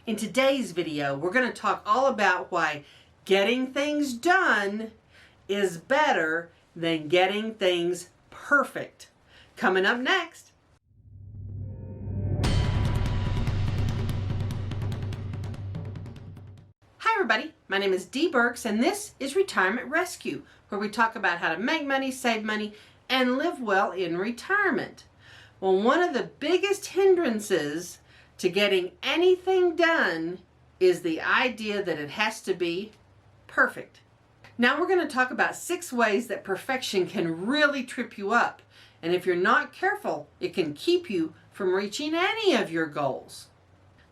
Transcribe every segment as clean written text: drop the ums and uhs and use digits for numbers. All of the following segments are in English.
In today's video, we're going to talk all about why getting things done is better than getting things perfect. Coming up next. Hi everybody, my name is Dee Burks and this is Retirement Rescue, where we talk about how to make money, save money, and live well in retirement. Well, one of the biggest hindrances to getting anything done is the idea that it has to be perfect. Now we're going to talk about 6 ways that perfection can really trip you up. And if you're not careful, it can keep you from reaching any of your goals.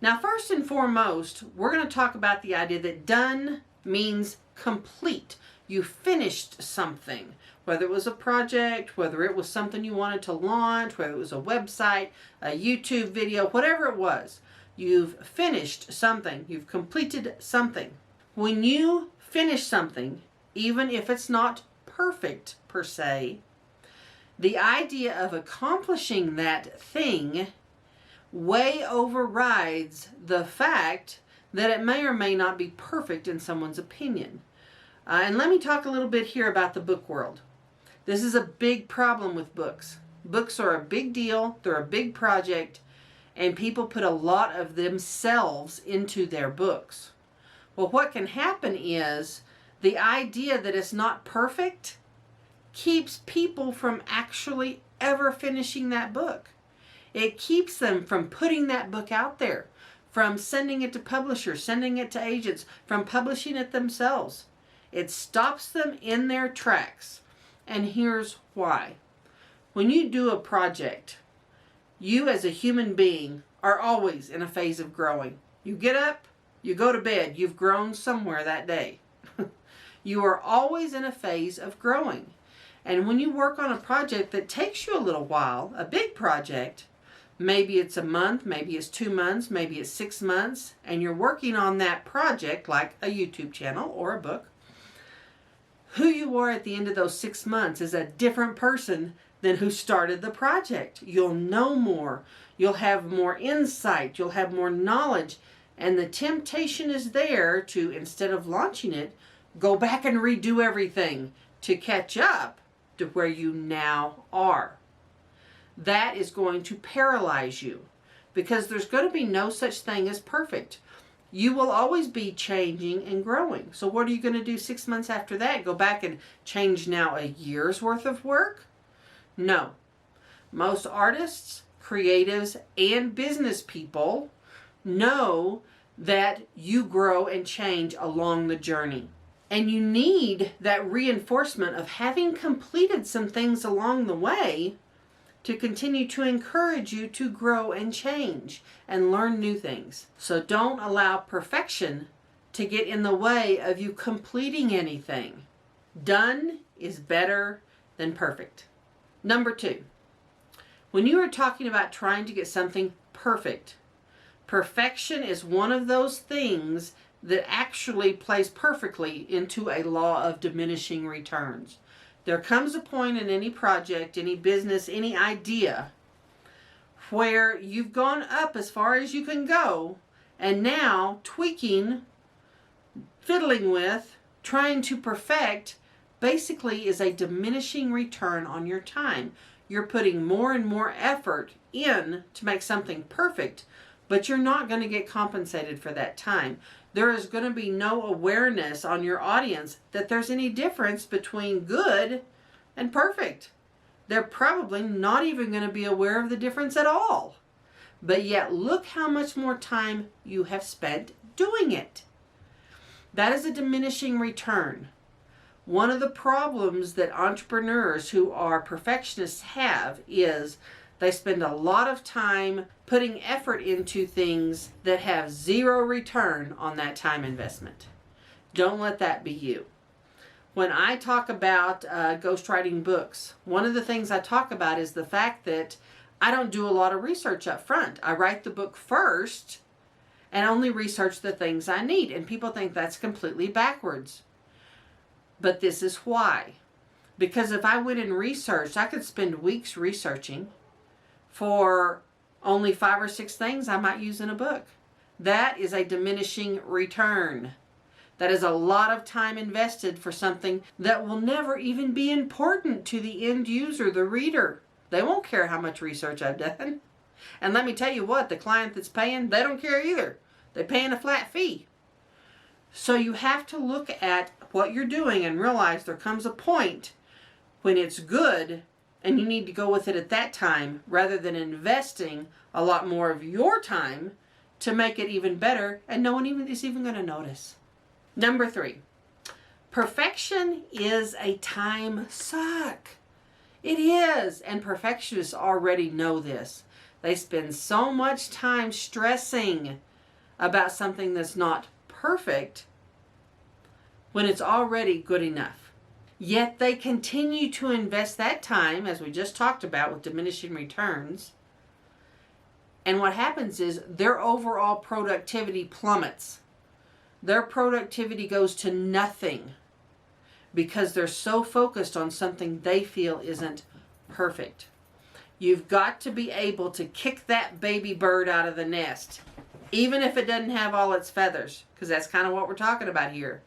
Now, first and foremost, we're going to talk about the idea that done means complete. You finished something, whether it was a project, whether it was something you wanted to launch, whether it was a website, a YouTube video, whatever it was. You've finished something. You've completed something. When you finish something, even if it's not perfect per se, the idea of accomplishing that thing way overrides the fact that it may or may not be perfect in someone's opinion. And let me talk a little bit here about the book world. This is a big problem with books. Books are a big deal, they're a big project, and people put a lot of themselves into their books. Well, what can happen is the idea that it's not perfect keeps people from actually ever finishing that book. It keeps them from putting that book out there, from sending it to publishers, sending it to agents, from publishing it themselves. It stops them in their tracks. And here's why. When you do a project, you as a human being are always in a phase of growing. You get up, you go to bed, you've grown somewhere that day. You are always in a phase of growing. And when you work on a project that takes you a little while, a big project, maybe it's a month, maybe it's 2 months, maybe it's 6 months, and you're working on that project like a YouTube channel or a book, who you are at the end of those 6 months is a different person than who started the project. You'll know more. You'll have more insight. You'll have more knowledge. And the temptation is there to, instead of launching it, go back and redo everything to catch up to where you now are. That is going to paralyze you because there's going to be no such thing as perfect. You will always be changing and growing. So what are you going to do 6 months after that? Go back and change now a year's worth of work? No. Most artists, creatives, and business people know that you grow and change along the journey. And you need that reinforcement of having completed some things along the way to continue to encourage you to grow and change and learn new things. So don't allow perfection to get in the way of you completing anything. Done is better than perfect. Number 2, when you are talking about trying to get something perfect, perfection is one of those things that actually plays perfectly into a law of diminishing returns. There comes a point in any project, any business, any idea where you've gone up as far as you can go and now tweaking, fiddling with, trying to perfect basically is a diminishing return on your time. You're putting more and more effort in to make something perfect, but you're not going to get compensated for that time. There is going to be no awareness on your audience that there's any difference between good and perfect. They're probably not even going to be aware of the difference at all. But yet, look how much more time you have spent doing it. That is a diminishing return. One of the problems that entrepreneurs who are perfectionists have is they spend a lot of time putting effort into things that have zero return on that time investment. Don't let that be you. When I talk about ghostwriting books, one of the things I talk about is the fact that I don't do a lot of research up front. I write the book first and only research the things I need. And people think that's completely backwards. But this is why. Because if I went and researched, I could spend weeks researching for only 5 or 6 things I might use in a book. that is a diminishing return. That is a lot of time invested for something that will never even be important to the end user, the reader. They won't care how much research I've done. And let me tell you what, the client that's paying, they don't care either. They're paying a flat fee. So you have to look at what you're doing and realize there comes a point when it's good and you need to go with it at that time rather than investing a lot more of your time to make it even better and no one is even going to notice. Number 3, perfection is a time suck. It is, and perfectionists already know this. They spend so much time stressing about something that's not perfect when it's already good enough. Yet they continue to invest that time, as we just talked about with diminishing returns. And what happens is their overall productivity plummets. Their productivity goes to nothing because they're so focused on something they feel isn't perfect. You've got to be able to kick that baby bird out of the nest, even if it doesn't have all its feathers, because that's kind of what we're talking about here.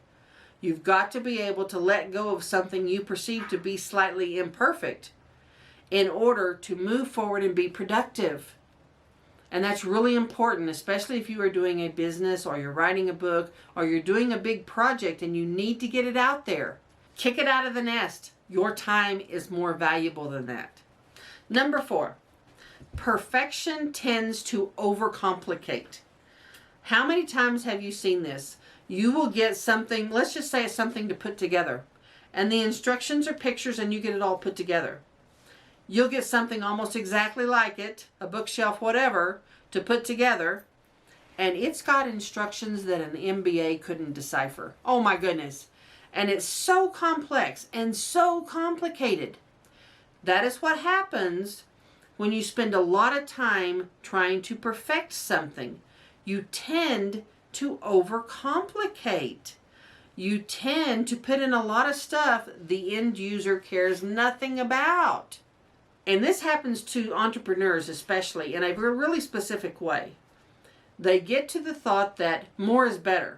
You've got to be able to let go of something you perceive to be slightly imperfect in order to move forward and be productive. And that's really important, especially if you are doing a business or you're writing a book or you're doing a big project and you need to get it out there. Kick it out of the nest. Your time is more valuable than that. Number 4, perfection tends to overcomplicate. How many times have you seen this? You will get something, let's just say it's something to put together, and the instructions are pictures and you get it all put together. You'll get something almost exactly like it, a bookshelf, whatever, to put together, and it's got instructions that an MBA couldn't decipher. Oh my goodness. And it's so complex and so complicated. That is what happens when you spend a lot of time trying to perfect something. You tend to overcomplicate. You tend to put in a lot of stuff the end user cares nothing about. And this happens to entrepreneurs especially in a really specific way. They get to the thought that more is better.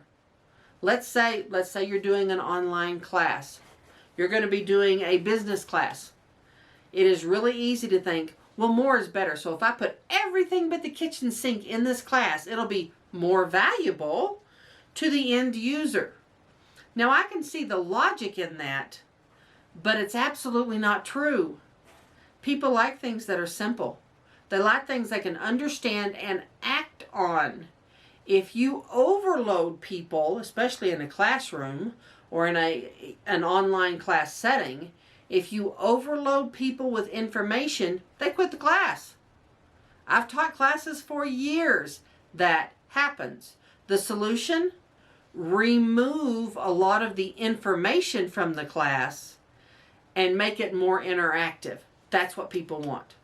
Let's say you're doing an online class. You're going to be doing a business class. It is really easy to think, well, more is better. So if I put everything but the kitchen sink in this class, it'll be more valuable to the end user. Now I can see the logic in that, but it's absolutely not true. People like things that are simple. They like things they can understand and act on. If you overload people, especially in a classroom or in an online class setting, if you overload people with information, they quit the class. I've taught classes for years. That happens. The solution? Remove a lot of the information from the class and make it more interactive. That's what people want.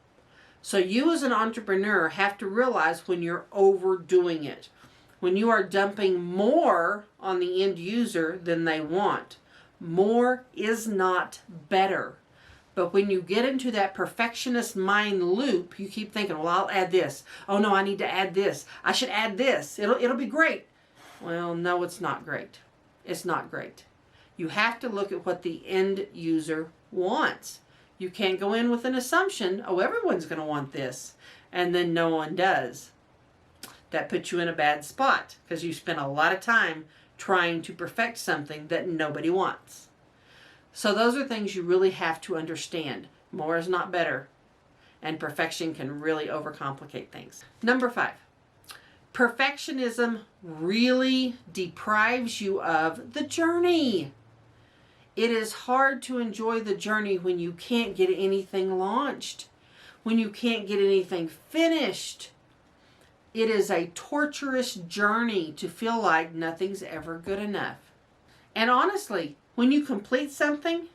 So you as an entrepreneur have to realize when you're overdoing it, when you are dumping more on the end user than they want. More is not better. But when you get into that perfectionist mind loop, you keep thinking, well, I'll add this. Oh no, I need to add this. I should add this. It'll be great. Well, no, it's not great. It's not great. You have to look at what the end user wants. You can't go in with an assumption, oh, everyone's going to want this, and then no one does. That puts you in a bad spot because you spent a lot of time trying to perfect something that nobody wants. So those are things you really have to understand. More is not better, and perfection can really overcomplicate things. Number 5, perfectionism really deprives you of the journey. It is hard to enjoy the journey when you can't get anything launched, when you can't get anything finished. It is a torturous journey to feel like nothing's ever good enough. And honestly, when you complete something,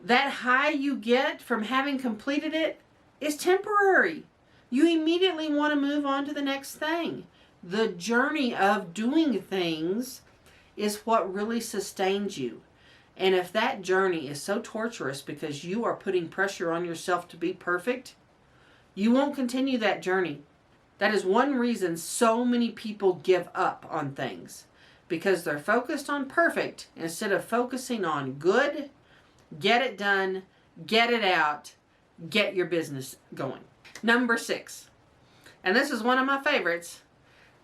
that high you get from having completed it is temporary. You immediately want to move on to the next thing. The journey of doing things is what really sustains you. And if that journey is so torturous because you are putting pressure on yourself to be perfect, you won't continue that journey. That is one reason so many people give up on things, because they're focused on perfect instead of focusing on good, get it done, get it out, get your business going. Number 6, and this is one of my favorites.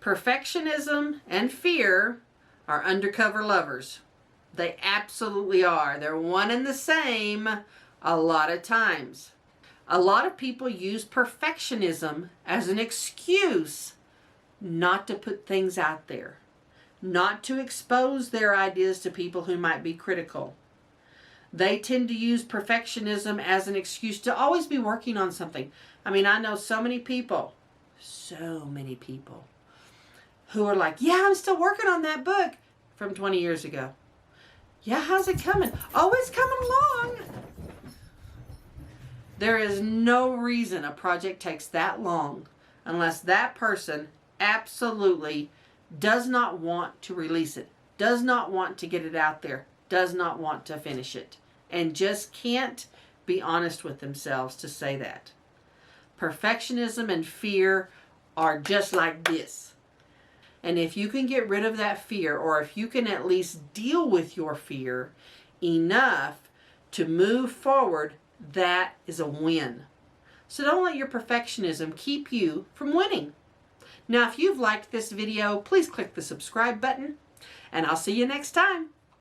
Perfectionism and fear are undercover lovers. They absolutely are. They're one and the same a lot of times. A lot of people use perfectionism as an excuse not to put things out there, not to expose their ideas to people who might be critical. They tend to use perfectionism as an excuse to always be working on something. I mean, I know so many people who are like, yeah, I'm still working on that book from 20 years ago. Yeah, how's it coming? Oh, it's coming along. There is no reason a project takes that long unless that person absolutely does not want to release it, does not want to get it out there, does not want to finish it, and just can't be honest with themselves to say that. Perfectionism and fear are just like this. And if you can get rid of that fear, or if you can at least deal with your fear enough to move forward, that is a win. So don't let your perfectionism keep you from winning. Now, if you've liked this video, please click the subscribe button, and I'll see you next time.